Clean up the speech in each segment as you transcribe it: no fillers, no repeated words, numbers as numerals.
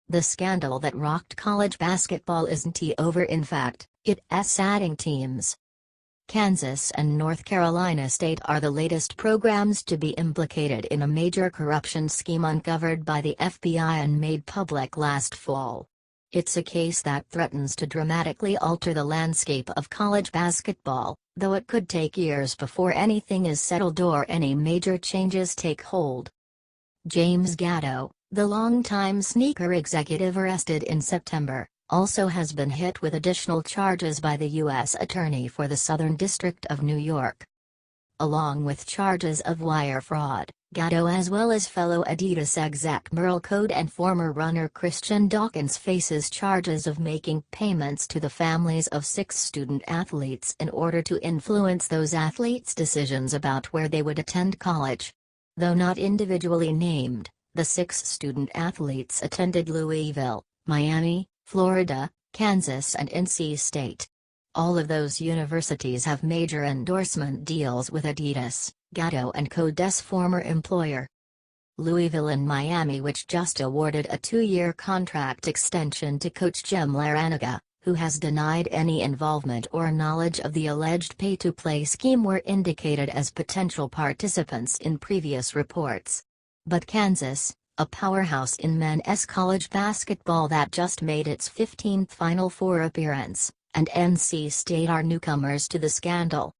The scandal that rocked college basketball isn't over. In fact, it's adding teams. Kansas and North Carolina State are the latest programs to be implicated in a major corruption scheme uncovered by the FBI and made public last fall. It's a case that threatens to dramatically alter the landscape of college basketball, though it could take years before anything is settled or any major changes take hold. James Gatto, the longtime sneaker executive arrested in September, also has been hit with additional charges by the U.S. Attorney for the Southern District of New York. Along with charges of wire fraud, Gatto as well as fellow Adidas exec Merl Code and former runner Christian Dawkins faces charges of making payments to the families of 6 student-athletes in order to influence those athletes' decisions about where they would attend college. Though not individually named, the 6 student-athletes attended Louisville, Miami, Florida, Kansas and NC State. All of those universities have major endorsement deals with Adidas, Gatto and Code's former employer. Louisville and Miami, which just awarded a 2-year contract extension to coach Jim Larrañaga, who has denied any involvement or knowledge of the alleged pay-to-play scheme, were indicated as potential participants in previous reports. But Kansas, a powerhouse in men's college basketball that just made its 15th Final Four appearance, and NC State are newcomers to the scandal.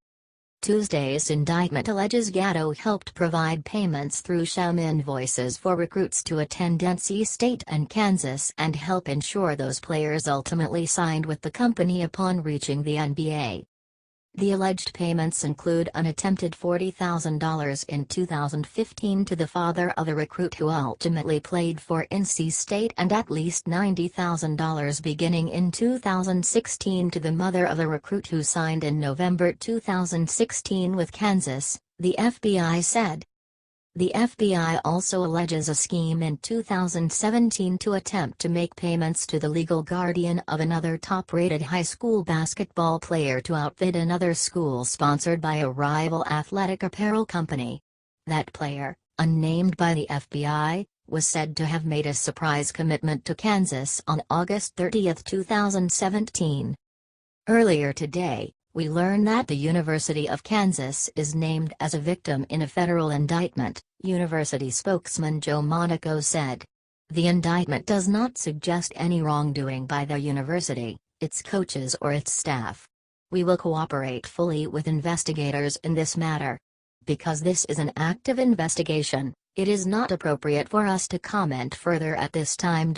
Tuesday's indictment alleges Gatto helped provide payments through sham invoices for recruits to attend NC State and Kansas and help ensure those players ultimately signed with the company upon reaching the NBA. The alleged payments include an attempted $40,000 in 2015 to the father of a recruit who ultimately played for NC State and at least $90,000 beginning in 2016 to the mother of a recruit who signed in November 2016 with Kansas, the FBI said. The FBI also alleges a scheme in 2017 to attempt to make payments to the legal guardian of another top-rated high school basketball player to outfit another school sponsored by a rival athletic apparel company. That player, unnamed by the FBI, was said to have made a surprise commitment to Kansas on August 30, 2017. Earlier today, we learned that the University of Kansas is named as a victim in a federal indictment, university spokesman Joe Monaco said. The indictment does not suggest any wrongdoing by the university, its coaches or its staff. We will cooperate fully with investigators in this matter. Because this is an active investigation, it is not appropriate for us to comment further at this time.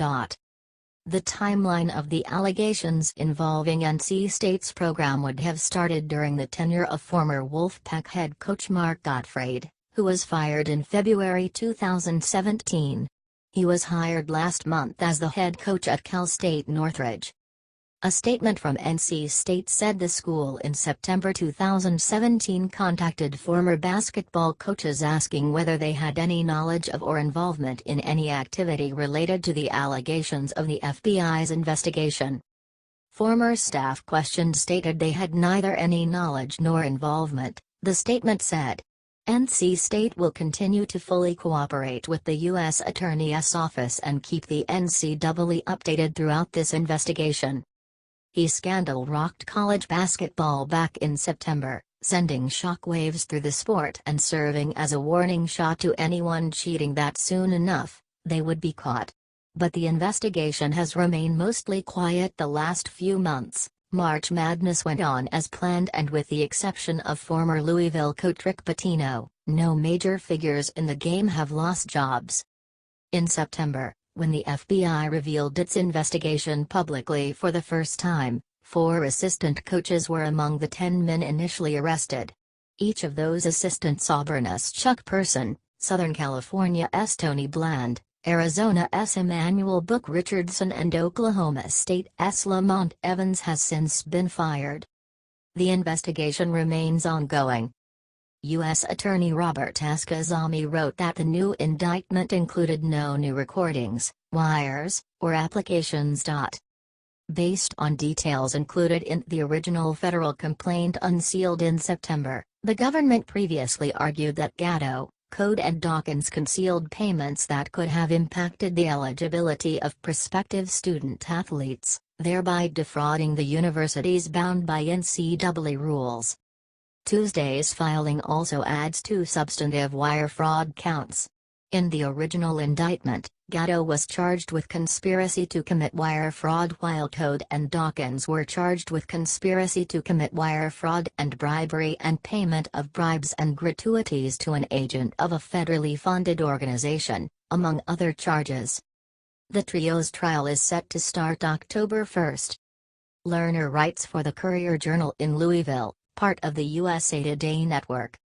The timeline of the allegations involving NC State's program would have started during the tenure of former Wolfpack head coach Mark Gottfried, who was fired in February 2017. He was hired last month as the head coach at Cal State Northridge. A statement from NC State said the school in September 2017 contacted former basketball coaches asking whether they had any knowledge of or involvement in any activity related to the allegations of the FBI's investigation. Former staff questioned stated they had neither any knowledge nor involvement, the statement said. NC State will continue to fully cooperate with the U.S. Attorney's Office and keep the NCAA updated throughout this investigation. The scandal rocked college basketball back in September, sending shockwaves through the sport and serving as a warning shot to anyone cheating that soon enough, they would be caught. But the investigation has remained mostly quiet the last few months. March Madness went on as planned, and with the exception of former Louisville coach Rick Pitino, no major figures in the game have lost jobs. In September, when the FBI revealed its investigation publicly for the first time, 4 assistant coaches were among the 10 men initially arrested. Each of those assistants: Auburn's Chuck Person, Southern California's Tony Bland, Arizona's Emmanuel Book Richardson and Oklahoma State's Lamont Evans, has since been fired. The investigation remains ongoing. U.S. Attorney Robert S. Kazami wrote that the new indictment included no new recordings, wires, or applications. Based on details included in the original federal complaint unsealed in September, the government previously argued that Gatto, Code and Dawkins concealed payments that could have impacted the eligibility of prospective student athletes, thereby defrauding the universities bound by NCAA rules. Tuesday's filing also adds 2 substantive wire fraud counts. In the original indictment, Gatto was charged with conspiracy to commit wire fraud while Code and Dawkins were charged with conspiracy to commit wire fraud and bribery and payment of bribes and gratuities to an agent of a federally funded organization, among other charges. The trio's trial is set to start October 1. Lerner writes for the Courier-Journal in Louisville, part of the USA Today network.